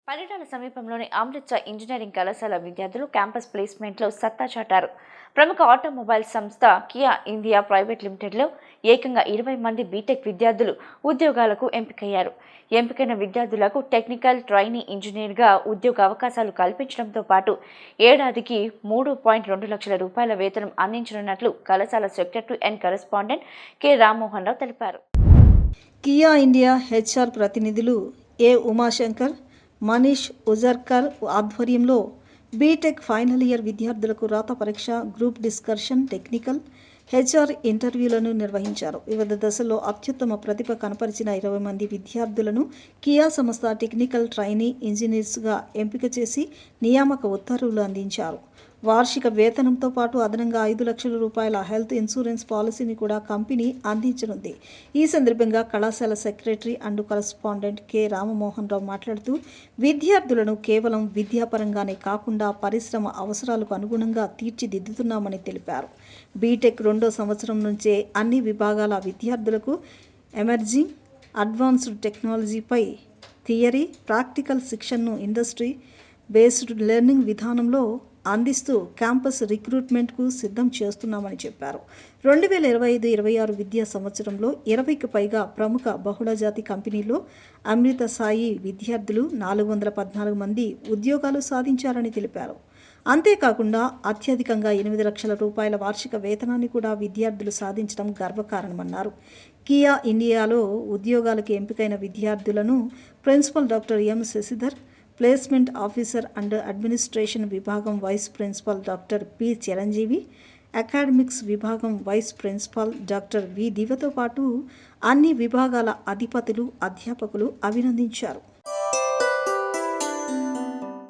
పరిటాల సమీపంలోని అమృత్సర్ ఇంజనీరింగ్ కళాశాల విద్యార్థులు క్యాంపస్ ప్లేస్మెంట్లో సత్తా చాటారు. ప్రముఖ ఆటోమొబైల్ సంస్థ కియా ఇండియా ప్రైవేట్ లిమిటెడ్లో ఏకంగా 20 మంది బీటెక్ విద్యార్థులు ఉద్యోగాలకు ఎంపికయ్యారు. ఎంపికైన విద్యార్థులకు టెక్నికల్ ట్రైనీ ఇంజనీర్గా ఉద్యోగ అవకాశాలు కల్పించడంతో పాటు ఏడాదికి 3.2 లక్షల రూపాయల వేతనం అందించనున్నట్లు కళాశాల secretary and correspondent K Rammohan Rao తెలిపారు. కియా ఇండియా హెచ్ఆర్ ప్రతినిధులు ఏ ఉమాశంకర్, మనీష్ ఉజర్కర్ ఆధ్వర్యంలో బీటెక్ ఫైనల్ ఇయర్ విద్యార్థులకు రాత పరీక్ష, గ్రూప్ డిస్కషన్, టెక్నికల్, హెచ్ఆర్ ఇంటర్వ్యూలను నిర్వహించారు. వివిధ దశల్లో అత్యుత్తమ ప్రతిభ కనపరిచిన 20 మంది విద్యార్థులను కియా సంస్థ టెక్నికల్ ట్రైనీ ఇంజనీర్స్గా ఎంపిక చేసి నియామక ఉత్తర్వులు అందించారు. వార్షిక వేతనంతో పాటు అదనంగా 5 లక్షల రూపాయల హెల్త్ ఇన్సూరెన్స్ పాలసీని కూడా కంపెనీ అందించనుంది. ఈ సందర్భంగా కళాశాల secretary and correspondent K Rammohan Rao మాట్లాడుతూ విద్యార్థులను కేవలం విద్యాపరంగానే కాకుండా పరిశ్రమ అవసరాలకు అనుగుణంగా తీర్చిదిద్దుతున్నామని తెలిపారు. బీటెక్ 2వ సంవత్సరం నుంచే అన్ని విభాగాల విద్యార్థులకు ఎమర్జింగ్ అడ్వాన్స్డ్ టెక్నాలజీపై థియరీ, ప్రాక్టికల్ శిక్షణను ఇండస్ట్రీ బేస్డ్ లెర్నింగ్ విధానంలో అందిస్తూ క్యాంపస్ రిక్రూట్మెంట్కు సిద్ధం చేస్తున్నామని చెప్పారు. 2025-26 విద్యా సంవత్సరంలో 20కి పైగా ప్రముఖ బహుళజాతి కంపెనీల్లో అమృత స్థాయి విద్యార్థులు 414 మంది ఉద్యోగాలు సాధించారని తెలిపారు. అంతేకాకుండా అత్యధికంగా 8 లక్షల రూపాయల వార్షిక వేతనాన్ని కూడా విద్యార్థులు సాధించడం గర్వకారణమన్నారు. కియా ఇండియాలో ఉద్యోగాలకు ఎంపికైన విద్యార్థులను principal doctor M Sasidhar, placement officer and administration విభాగం vice principal doctor P Chiranjeevi, academics విభాగం వైస్ ప్రిన్సిపల్ డాక్టర్ వి దివతో పాటు అన్ని విభాగాల అధిపతులు, అధ్యాపకులు అభినందించారు.